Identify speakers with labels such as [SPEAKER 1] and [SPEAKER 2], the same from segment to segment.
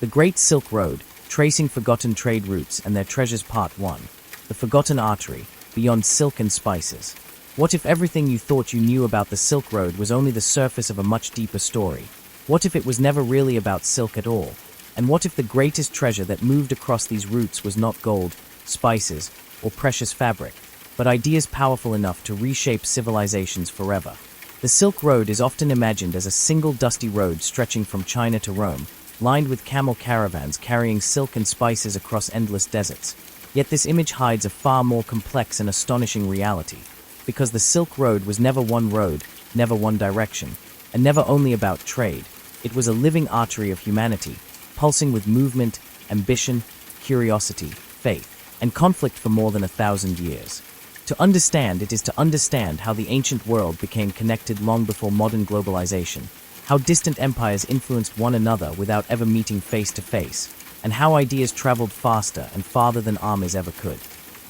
[SPEAKER 1] The Great Silk Road, Tracing Forgotten Trade Routes and Their Treasures Part 1. The Forgotten Artery, Beyond Silk and Spices. What if everything you thought you knew about the Silk Road was only the surface of a much deeper story? What if it was never really about silk at all? And what if the greatest treasure that moved across these routes was not gold, spices, or precious fabric, but ideas powerful enough to reshape civilizations forever? The Silk Road is often imagined as a single dusty road stretching from China to Rome, lined with camel caravans carrying silk and spices across endless deserts. Yet this image hides a far more complex and astonishing reality, because the Silk Road was never one road, never one direction, and never only about trade. It was a living artery of humanity, pulsing with movement, ambition, curiosity, faith, and conflict for more than 1,000 years. To understand it is to understand how the ancient world became connected long before modern globalization, how distant empires influenced one another without ever meeting face to face, and how ideas traveled faster and farther than armies ever could.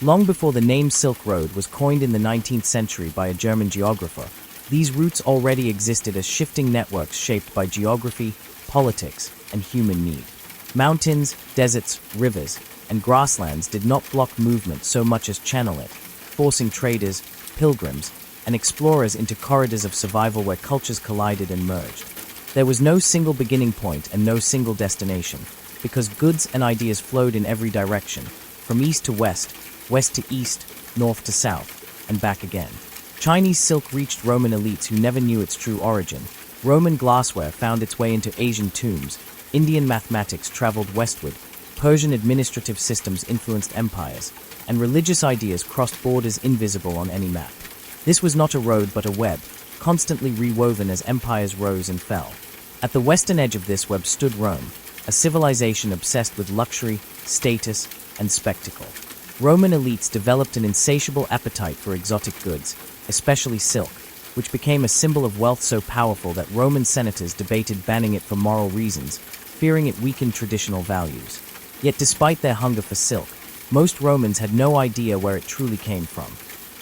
[SPEAKER 1] Long before the name Silk Road was coined in the 19th century by a German geographer, these routes already existed as shifting networks shaped by geography, politics, and human need. Mountains, deserts, rivers, and grasslands did not block movement so much as channel it, forcing traders, pilgrims, and explorers into corridors of survival where cultures collided and merged. There was no single beginning point and no single destination, because goods and ideas flowed in every direction, from east to west, west to east, north to south, and back again. Chinese silk reached Roman elites who never knew its true origin. Roman glassware found its way into Asian tombs. Indian mathematics traveled westward. Persian administrative systems influenced empires, and religious ideas crossed borders invisible on any map. This was not a road but a web, constantly rewoven as empires rose and fell. At the western edge of this web stood Rome, a civilization obsessed with luxury, status, and spectacle. Roman elites developed an insatiable appetite for exotic goods, especially silk, which became a symbol of wealth so powerful that Roman senators debated banning it for moral reasons, fearing it weakened traditional values. Yet despite their hunger for silk, most Romans had no idea where it truly came from.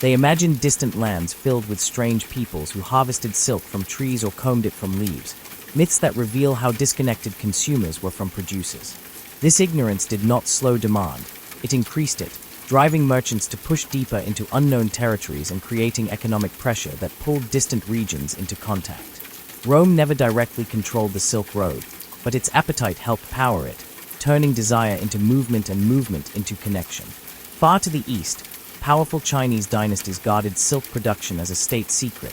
[SPEAKER 1] They imagined distant lands filled with strange peoples who harvested silk from trees or combed it from leaves, myths that reveal how disconnected consumers were from producers. This ignorance did not slow demand, it increased it, driving merchants to push deeper into unknown territories and creating economic pressure that pulled distant regions into contact. Rome never directly controlled the Silk Road, but its appetite helped power it, turning desire into movement and movement into connection. Far to the east, powerful Chinese dynasties guarded silk production as a state secret,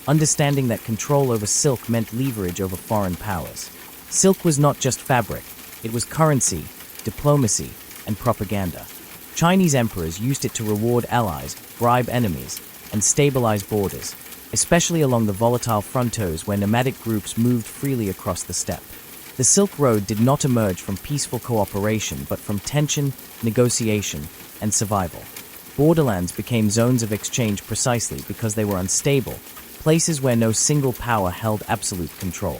[SPEAKER 1] understanding that control over silk meant leverage over foreign powers. Silk was not just fabric, it was currency, diplomacy, and propaganda. Chinese emperors used it to reward allies, bribe enemies, and stabilize borders, especially along the volatile frontiers where nomadic groups moved freely across the steppe. The Silk Road did not emerge from peaceful cooperation but from tension, negotiation, and survival. Borderlands became zones of exchange precisely because they were unstable, places where no single power held absolute control.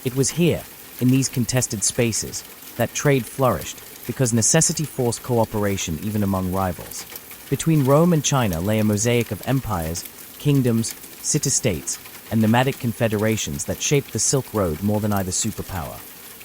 [SPEAKER 1] It was here, in these contested spaces, that trade flourished, because necessity forced cooperation even among rivals. Between Rome and China lay a mosaic of empires, kingdoms, city-states, and nomadic confederations that shaped the Silk Road more than either superpower.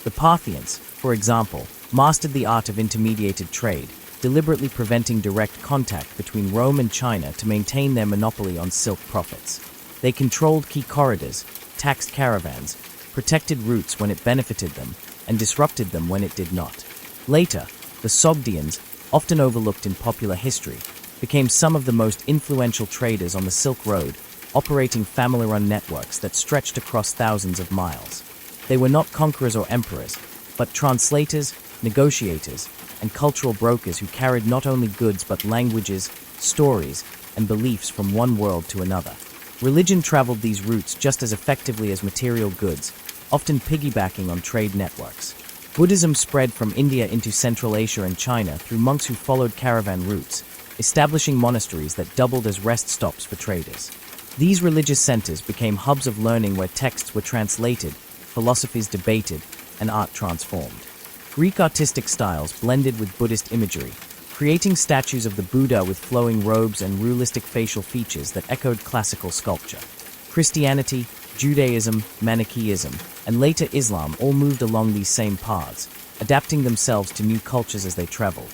[SPEAKER 1] The Parthians, for example, mastered the art of intermediated trade, deliberately preventing direct contact between Rome and China to maintain their monopoly on silk profits. They controlled key corridors, taxed caravans, protected routes when it benefited them, and disrupted them when it did not. Later, the Sogdians, often overlooked in popular history, became some of the most influential traders on the Silk Road, operating family-run networks that stretched across thousands of miles. They were not conquerors or emperors, but translators, negotiators, and cultural brokers who carried not only goods but languages, stories, and beliefs from one world to another. Religion traveled these routes just as effectively as material goods, often piggybacking on trade networks. Buddhism spread from India into Central Asia and China through monks who followed caravan routes, establishing monasteries that doubled as rest stops for traders. These religious centers became hubs of learning where texts were translated, philosophies debated, and art transformed. Greek artistic styles blended with Buddhist imagery, creating statues of the Buddha with flowing robes and realistic facial features that echoed classical sculpture. Christianity, Judaism, Manichaeism, and later Islam all moved along these same paths, adapting themselves to new cultures as they traveled.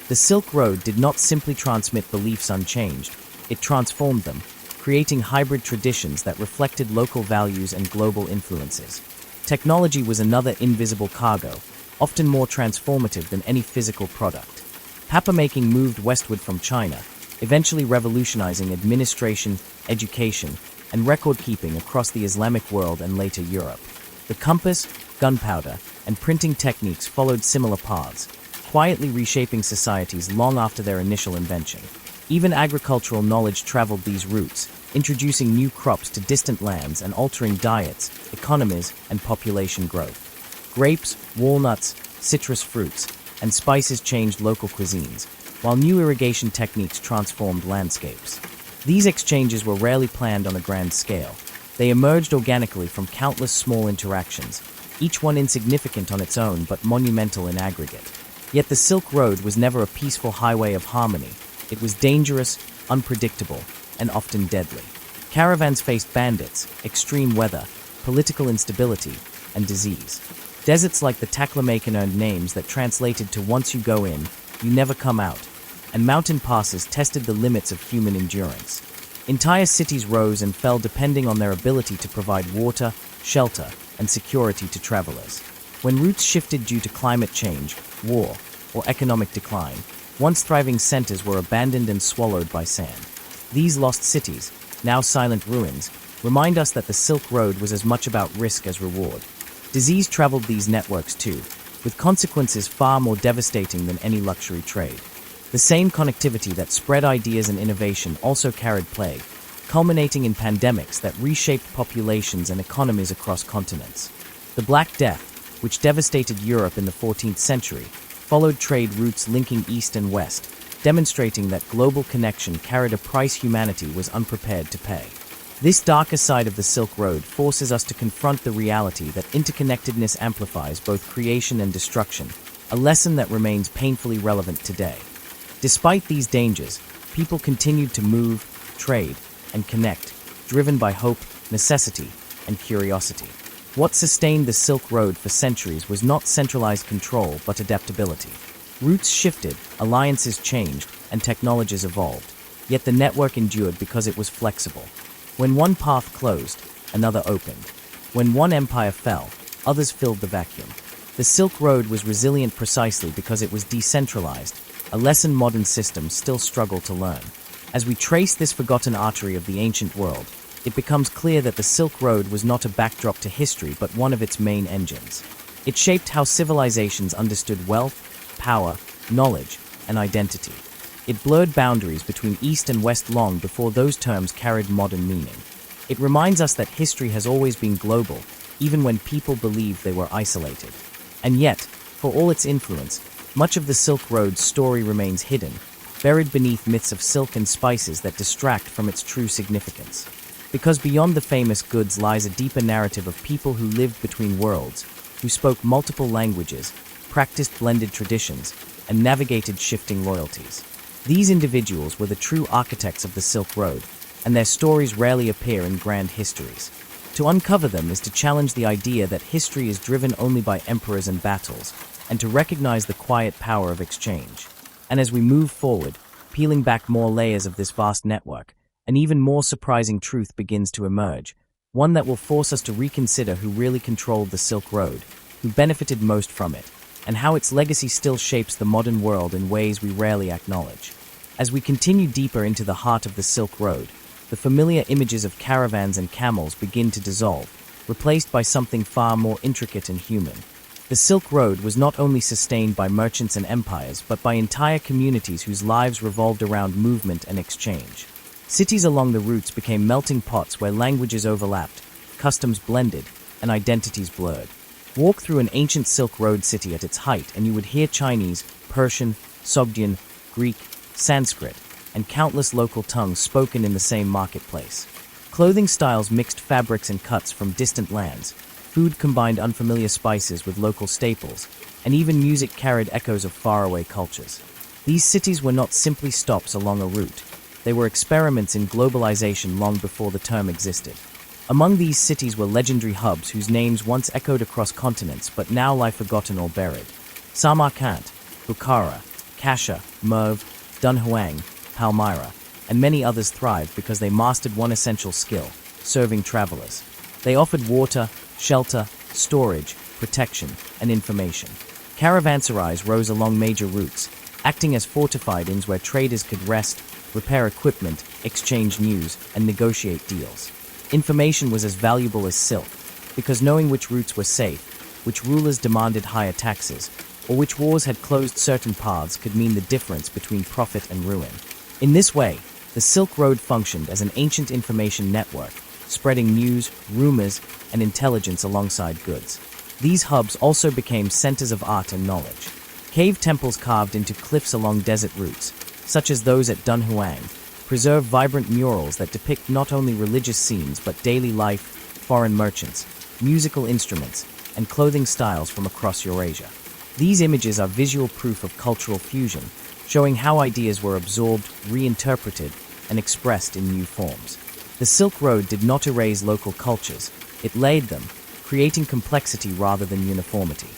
[SPEAKER 1] The Silk Road did not simply transmit beliefs unchanged, it transformed them, creating hybrid traditions that reflected local values and global influences. Technology was another invisible cargo, often more transformative than any physical product. Papermaking moved westward from China, eventually revolutionizing administration, education, and record-keeping across the Islamic world and later Europe. The compass, gunpowder, and printing techniques followed similar paths, quietly reshaping societies long after their initial invention. Even agricultural knowledge traveled these routes, introducing new crops to distant lands and altering diets, economies, and population growth. Grapes, walnuts, citrus fruits, and spices changed local cuisines, while new irrigation techniques transformed landscapes. These exchanges were rarely planned on a grand scale. They emerged organically from countless small interactions, each one insignificant on its own but monumental in aggregate. Yet the Silk Road was never a peaceful highway of harmony. It was dangerous, unpredictable, and often deadly. Caravans faced bandits, extreme weather, political instability, and disease. Deserts like the Taklamakan earned names that translated to "once you go in, you never come out," and mountain passes tested the limits of human endurance. Entire cities rose and fell depending on their ability to provide water, shelter, and security to travelers. When routes shifted due to climate change, war, or economic decline, once thriving centers were abandoned and swallowed by sand. These lost cities, now silent ruins, remind us that the Silk Road was as much about risk as reward. Disease traveled these networks too, with consequences far more devastating than any luxury trade. The same connectivity that spread ideas and innovation also carried plague, culminating in pandemics that reshaped populations and economies across continents. The Black Death, which devastated Europe in the 14th century, followed trade routes linking East and West, demonstrating that global connection carried a price humanity was unprepared to pay. This darker side of the Silk Road forces us to confront the reality that interconnectedness amplifies both creation and destruction, a lesson that remains painfully relevant today. Despite these dangers, people continued to move, trade, and connect, driven by hope, necessity, and curiosity. What sustained the Silk Road for centuries was not centralized control but adaptability. Routes shifted, alliances changed, and technologies evolved, yet the network endured because it was flexible. When one path closed, another opened. When one empire fell, others filled the vacuum. The Silk Road was resilient precisely because it was decentralized, a lesson modern systems still struggle to learn. As we trace this forgotten artery of the ancient world, it becomes clear that the Silk Road was not a backdrop to history but one of its main engines. It shaped how civilizations understood wealth, power, knowledge, and identity. It blurred boundaries between East and West long before those terms carried modern meaning. It reminds us that history has always been global, even when people believed they were isolated. And yet, for all its influence, much of the Silk Road's story remains hidden, buried beneath myths of silk and spices that distract from its true significance. Because beyond the famous goods lies a deeper narrative of people who lived between worlds, who spoke multiple languages, practiced blended traditions, and navigated shifting loyalties. These individuals were the true architects of the Silk Road, and their stories rarely appear in grand histories. To uncover them is to challenge the idea that history is driven only by emperors and battles, and to recognize the quiet power of exchange. And as we move forward, peeling back more layers of this vast network, an even more surprising truth begins to emerge, one that will force us to reconsider who really controlled the Silk Road, who benefited most from it, and how its legacy still shapes the modern world in ways we rarely acknowledge. As we continue deeper into the heart of the Silk Road, the familiar images of caravans and camels begin to dissolve, replaced by something far more intricate and human. The Silk Road was not only sustained by merchants and empires, but by entire communities whose lives revolved around movement and exchange. Cities along the routes became melting pots where languages overlapped, customs blended, and identities blurred. Walk through an ancient Silk Road city at its height and you would hear Chinese, Persian, Sogdian, Greek, Sanskrit, and countless local tongues spoken in the same marketplace. Clothing styles mixed fabrics and cuts from distant lands, food combined unfamiliar spices with local staples, and even music carried echoes of faraway cultures. These cities were not simply stops along a route. They were experiments in globalization long before the term existed. Among these cities were legendary hubs whose names once echoed across continents but now lie forgotten or buried. Samarkand, Bukhara, Kasha, Merv, Dunhuang, Palmyra, and many others thrived because they mastered one essential skill: serving travelers. They offered water, shelter, storage, protection, and information. Caravanserais rose along major routes, acting as fortified inns where traders could rest, repair equipment, exchange news, and negotiate deals. Information was as valuable as silk, because knowing which routes were safe, which rulers demanded higher taxes, or which wars had closed certain paths could mean the difference between profit and ruin. In this way, the Silk Road functioned as an ancient information network, spreading news, rumors, and intelligence alongside goods. These hubs also became centers of art and knowledge. Cave temples carved into cliffs along desert routes, such as those at Dunhuang, preserve vibrant murals that depict not only religious scenes but daily life, foreign merchants, musical instruments, and clothing styles from across Eurasia. These images are visual proof of cultural fusion, showing how ideas were absorbed, reinterpreted, and expressed in new forms. The Silk Road did not erase local cultures, it laid them, creating complexity rather than uniformity.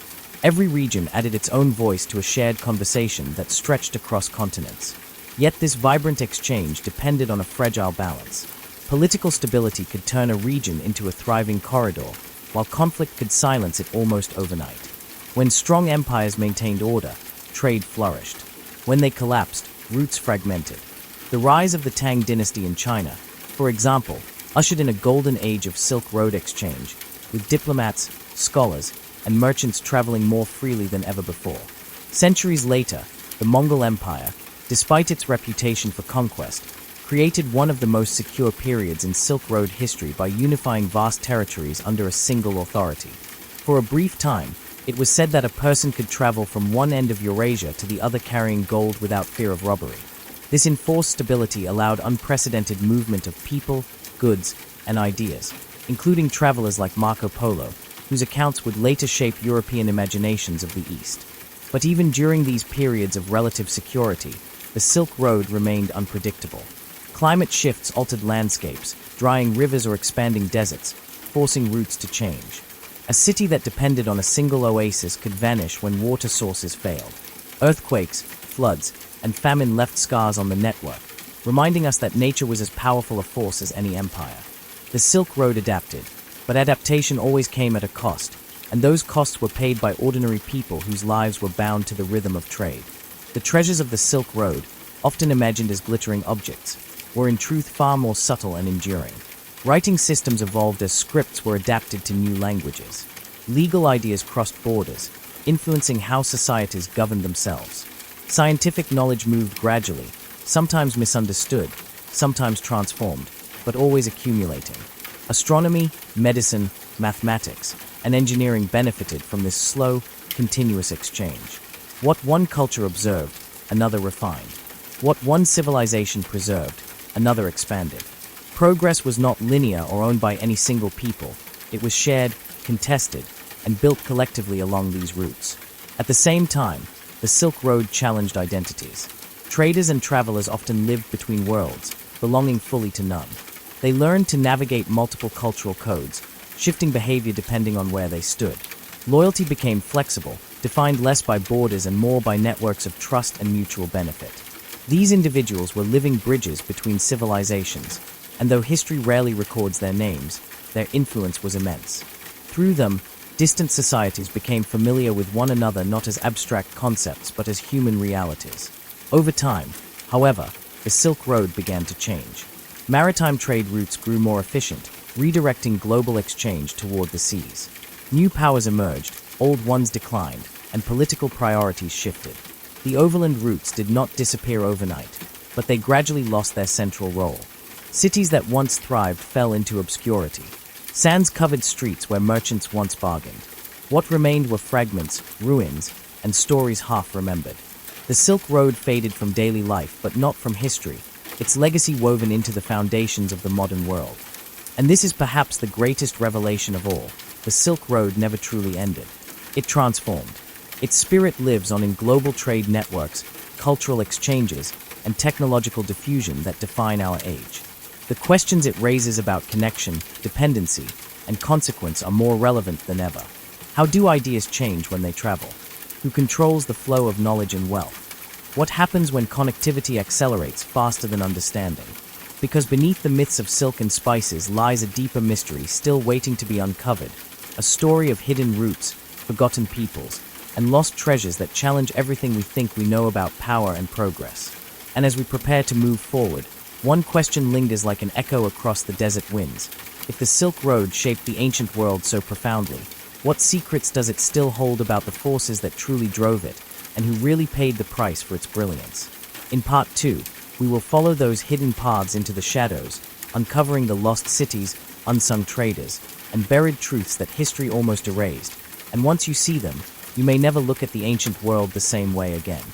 [SPEAKER 1] Every region added its own voice to a shared conversation that stretched across continents. Yet this vibrant exchange depended on a fragile balance. Political stability could turn a region into a thriving corridor, while conflict could silence it almost overnight. When strong empires maintained order, trade flourished. When they collapsed, routes fragmented. The rise of the Tang dynasty in China, for example, ushered in a golden age of Silk Road exchange, with diplomats, scholars, and merchants traveling more freely than ever before. Centuries later, the Mongol Empire, despite its reputation for conquest, created one of the most secure periods in Silk Road history by unifying vast territories under a single authority. For a brief time, it was said that a person could travel from one end of Eurasia to the other carrying gold without fear of robbery. This enforced stability allowed unprecedented movement of people, goods, and ideas, including travelers like Marco Polo, whose accounts would later shape European imaginations of the East. But even during these periods of relative security, the Silk Road remained unpredictable. Climate shifts altered landscapes, drying rivers or expanding deserts, forcing routes to change. A city that depended on a single oasis could vanish when water sources failed. Earthquakes, floods, and famine left scars on the network, reminding us that nature was as powerful a force as any empire. The Silk Road adapted, but adaptation always came at a cost, and those costs were paid by ordinary people whose lives were bound to the rhythm of trade. The treasures of the Silk Road, often imagined as glittering objects, were in truth far more subtle and enduring. Writing systems evolved as scripts were adapted to new languages. Legal ideas crossed borders, influencing how societies governed themselves. Scientific knowledge moved gradually, sometimes misunderstood, sometimes transformed, but always accumulating. Astronomy, medicine, mathematics, and engineering benefited from this slow, continuous exchange. What one culture observed, another refined. What one civilization preserved, another expanded. Progress was not linear or owned by any single people. It was shared, contested, and built collectively along these routes. At the same time, the Silk Road challenged identities. Traders and travelers often lived between worlds, belonging fully to none. They learned to navigate multiple cultural codes, shifting behavior depending on where they stood. Loyalty became flexible, defined less by borders and more by networks of trust and mutual benefit. These individuals were living bridges between civilizations, and though history rarely records their names, their influence was immense. Through them, distant societies became familiar with one another not as abstract concepts but as human realities. Over time, however, the Silk Road began to change. Maritime trade routes grew more efficient, redirecting global exchange toward the seas. New powers emerged, old ones declined, and political priorities shifted. The overland routes did not disappear overnight, but they gradually lost their central role. Cities that once thrived fell into obscurity. Sands covered streets where merchants once bargained. What remained were fragments, ruins, and stories half remembered. The Silk Road faded from daily life, but not from history, its legacy woven into the foundations of the modern world. And this is perhaps the greatest revelation of all. The Silk Road never truly ended. It transformed. Its spirit lives on in global trade networks, cultural exchanges, and technological diffusion that define our age. The questions it raises about connection, dependency, and consequence are more relevant than ever. How do ideas change when they travel? who controls the flow of knowledge and wealth. What happens when connectivity accelerates faster than understanding? Because beneath the myths of silk and spices lies a deeper mystery still waiting to be uncovered, a story of hidden roots, forgotten peoples, and lost treasures that challenge everything we think we know about power and progress. And as we prepare to move forward, one question lingers like an echo across the desert winds. If the Silk Road shaped the ancient world so profoundly, what secrets does it still hold about the forces that truly drove it, and who really paid the price for its brilliance? In Part 2, we will follow those hidden paths into the shadows, uncovering the lost cities, unsung traders, and buried truths that history almost erased. And once you see them, you may never look at the ancient world the same way again.